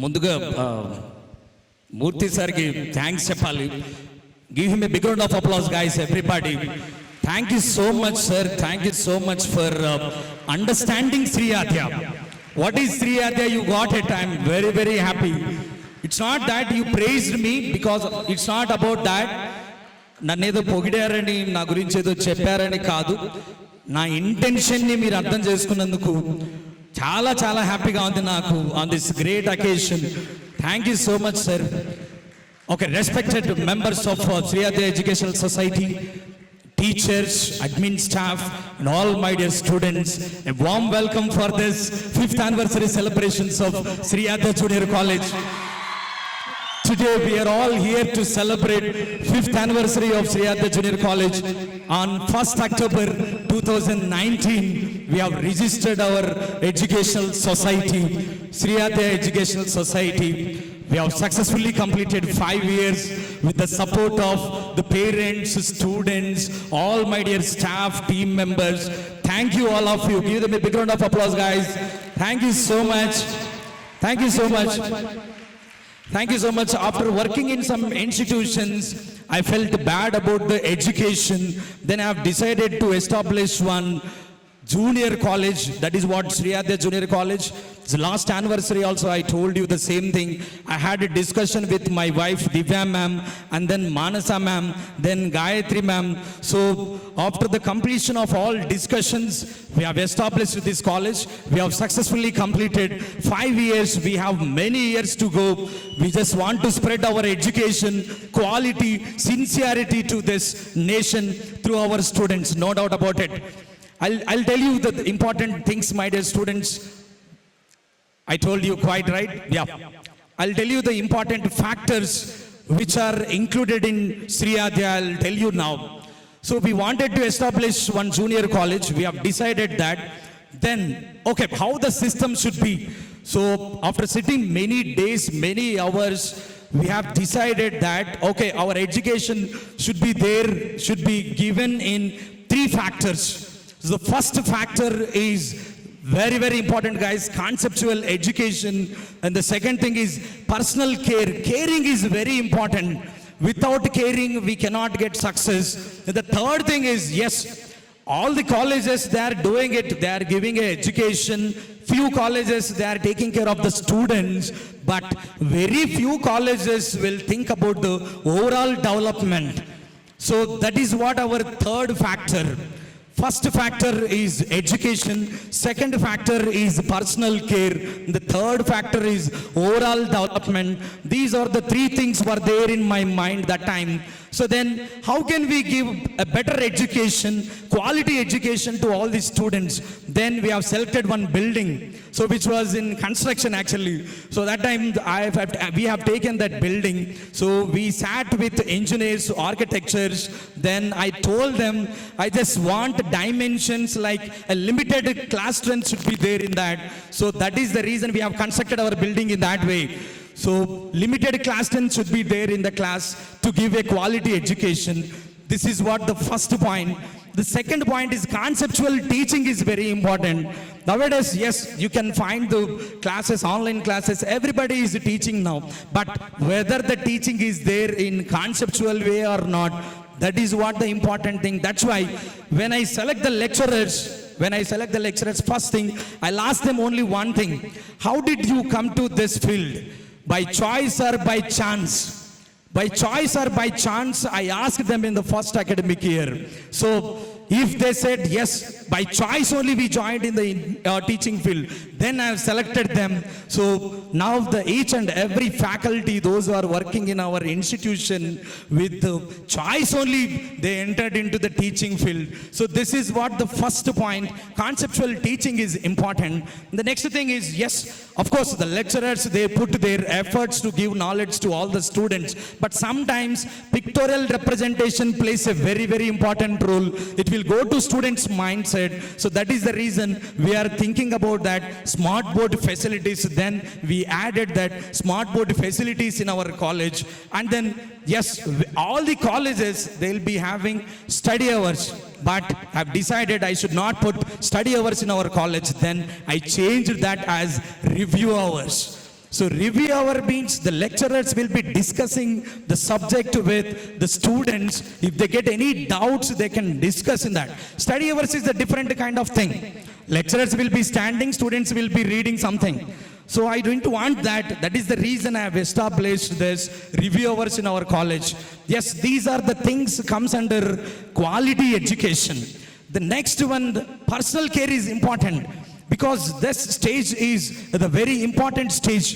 ముందుగా మూర్తి సార్కి థ్యాంక్స్ చెప్పాలి. Give him a big round of applause guys everybody. Thank you so much sir, thank you so much for understanding Sri Aadya. What is Sri Aadya? You got it. I am very, very happy. It's not that you praised me, because it's not about that. నన్నేదో పొగిడారని, నా గురించి ఏదో చెప్పారని కాదు. నా ఇంటెన్షన్ని మీరు అర్థం చేసుకున్నందుకు చాలా చాలా హ్యాపీగా ఉంది నాకు on this great occasion. Thank you so much sir. Okay, respected members of Sri Aadya Educational Society, teachers, admin staff, and all my dear students, a warm welcome for this 5th anniversary celebrations of Sri Aadya Junior College. Today we are all here to celebrate 5th anniversary of Sri Aadya Junior College. On 1st October 2019, we have registered our educational society, Sri Aadya Educational Society. We have successfully completed 5 years with the support of the parents, students, all my dear staff, team members. Thank you all of you. Give them a big round of applause, guys. Thank you so much. Thank you so much. Thank you so much. After working in some institutions, I felt bad about the education. Then I have decided to establish one junior college. That is what Sri Aadya Junior College. It's the last anniversary also I told you the same thing. I had a discussion with my wife Divya ma'am, and then Manasa ma'am, then Gayatri ma'am. So after the completion of all discussions, we have established this college. We have successfully completed 5 years. We have many years to go. We just want to spread our education, quality, sincerity to this nation through our students. No doubt about it. I'll tell you the important things, my dear students. I told you quite right. Yeah. I'll tell you the important factors which are included in Sri Aadya. I'll tell you now. So we wanted to establish one junior college. We have decided that. Then, okay, how the system should be. So after sitting many days, many hours, we have decided that, okay, our education should be there, should be given in 3 factors. So the first factor is very, very important, guys, conceptual education. And the second thing is personal care. Caring is very important. Without caring, we cannot get success. And the third thing is, yes, all the colleges, they are doing it. They are giving an education. Few colleges, they are taking care of the students. But very few colleges will think about the overall development. So that is what our third factor. First factor is education, second factor is personal care, the third factor is overall development. These are the 3 things were there in my mind that time. So then how can we give a better education, quality education to all the students? Then we have selected one building, so which was in construction actually. So that time we have taken that building. So we sat with engineers, architects. Then I told them I just want dimensions like a limited class strength should be there in that. So that is the reason we have constructed our building in that way. So limited class strength should be there in the class to give a quality education. This is what the first point. The second point is conceptual teaching is very important. Nowadays, yes, you can find the classes, online classes, everybody is teaching now. But whether the teaching is there in conceptual way or not, that is what the important thing. That's why when I select the lecturers, first thing, I'll ask them only one thing. How did you come to this field? By choice or by chance? By choice or by chance, I asked them in the first academic year. So if they said yes, by choice only we joined in the teaching field, then I have selected them. So now each and every faculty, those who are working in our institution, with the choice only they entered into the teaching field. So this is what the first point. Conceptual teaching is important. The next thing is, yes, of course the lecturers, they put their efforts to give knowledge to all the students, but sometimes pictorial representation plays a very, very important role. It will go to students' mindset. So that is the reason we are thinking about that smart board facilities. Then we added that smart board facilities in our college. And then, yes, all the colleges, they'll be having study hours. But I've decided I should not put study hours in our college. Then I changed that as review hours. So review hour means the lecturers will be discussing the subject with the students. If they get any doubts, they can discuss in that. Study hours is a different kind of thing. Lecturers will be standing, students will be reading something. So I don't want that. That is the reason I have established this review hours in our college. Yes, these are the things comes under quality education. The next one, the personal care is important. Because this stage is the very important stage.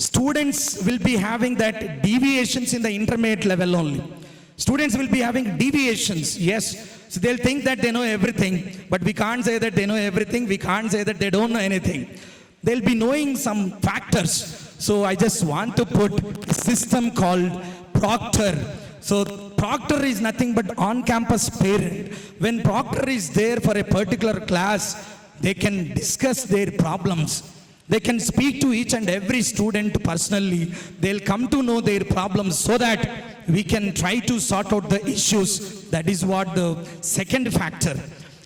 Students will be having that deviations in the intermediate level only. Students will be having deviations, yes. So they'll think that they know everything, but we can't say that they know everything. We can't say that they don't know anything. They'll be knowing some factors. So I just want to put a system called Proctor. So Proctor is nothing but on-campus parent. When Proctor is there for a particular class, they can discuss their problems. They can speak to each and every student personally. They'll come to know their problems so that we can try to sort out the issues. That is what the second factor.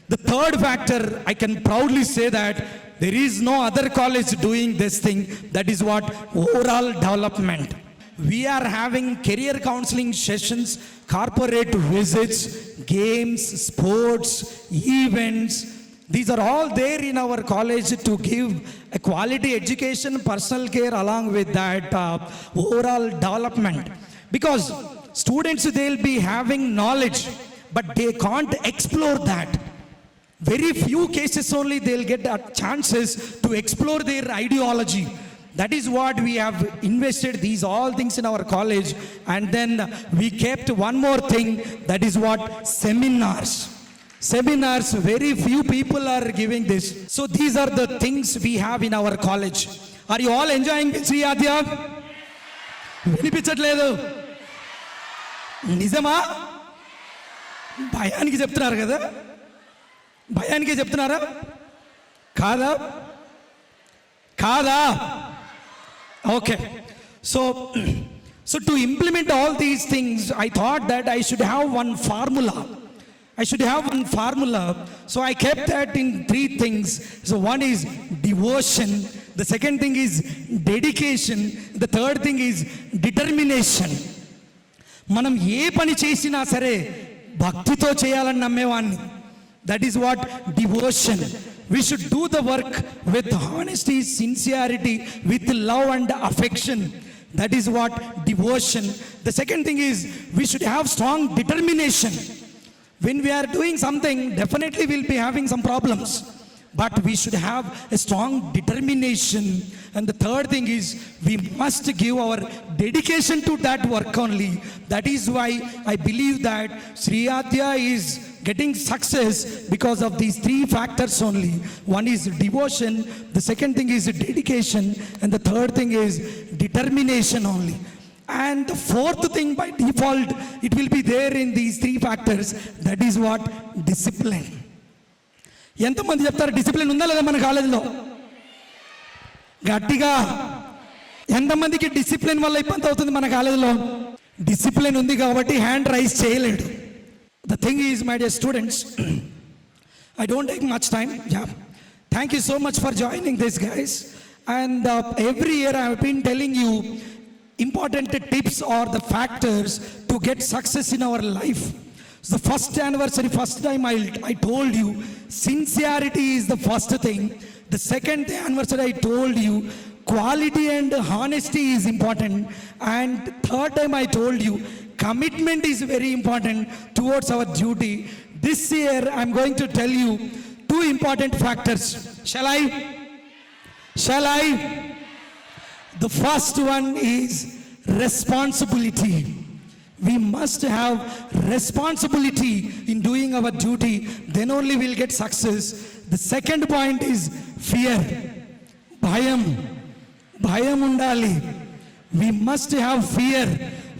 The third factor, I can proudly say that there is no other college doing this thing. That is what overall development. We are having career counseling sessions, corporate visits, games, sports, events. These are all there in our college to give a quality education, personal care along with that overall development. Because students, they'll be having knowledge, but they can't explore that. Very few cases only they'll get chances to explore their ideology. That is what we have invested these all things in our college. And then we kept one more thing, that is what seminars. Seminars, very few people are giving this. So these are the things we have in our college. Are you all enjoying Sri Aadya? వినిపించట్లేదు నిజమా? భయానికి చెప్తున్నారు కదా? భయానికే చెప్తున్నారా? కాదా? కాదా? Okay. So to implement all these things, I thought that I should have one formula. So I kept that in three things. So one is devotion, the second thing is dedication, the third thing is determination. మనం ఏ పని చేసినా సరే భక్తితో చేయాలని నమ్మేవాడిని. That is what devotion. We should do the work with honesty, sincerity, with love and affection. That is what devotion. The second thing is we should have strong determination. When we are doing something, definitely we'll be having some problems, but we should have a strong determination. And the third thing is we must give our dedication to that work only. That is why I believe that Sri Aadya is getting success because of these three factors only. One is devotion, the second thing is dedication, and the third thing is determination only. And the fourth thing by default, it will be there in these three factors. That is what discipline. ఎంతమంది చెప్తారు discipline ఉందా లేదా మన కాలేజీలో? గట్టిగా ఎంతమందికి discipline వల్ల ఇబ్బంది అవుతుంది మన కాలేజీలో? డిసిప్లిన్ ఉంది కాబట్టి హ్యాండ్ రైజ్ చేయలేడు. The thing is, my dear students, I don't take much time. Yeah. Thank you so much for joining this, guys. And every year I have been telling you important tips or the factors to get success in our life. So the first anniversary, first time I told you sincerity is the first thing. The second anniversary I told you quality and honesty is important. And third time I told you commitment is very important towards our duty. This year I'm going to tell you two important factors. Shall I? The first one is responsibility. We must have responsibility in doing our duty, then only we'll get success. The second point is fear. Bhayam undali. We must have fear.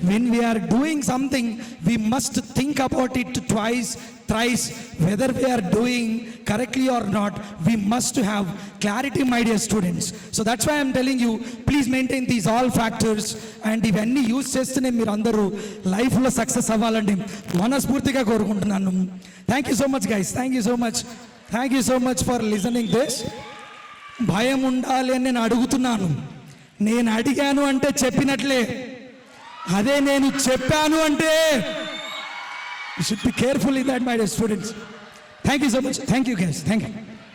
When we are doing something, we must think about it twice, thrice, whether we are doing correctly or not. We must have clarity, my dear students. So that's why I'm telling you, please maintain these all factors. And ఇవన్నీ use చేస్తేనే మీరు అందరూ లైఫ్లో success అవ్వాలండి మనస్ఫూర్తిగా కోరుకుంటున్నాను. Thank you so much guys, thank you so much for listening this. భయం ఉండాలి అని నేను అడుగుతున్నాను, నేను అడిగాను అంటే చెప్పినట్లే, అదే నేను చెప్పాను అంటే you should be careful in that my dear students. Thank you so much. Thank you guys. Thank you.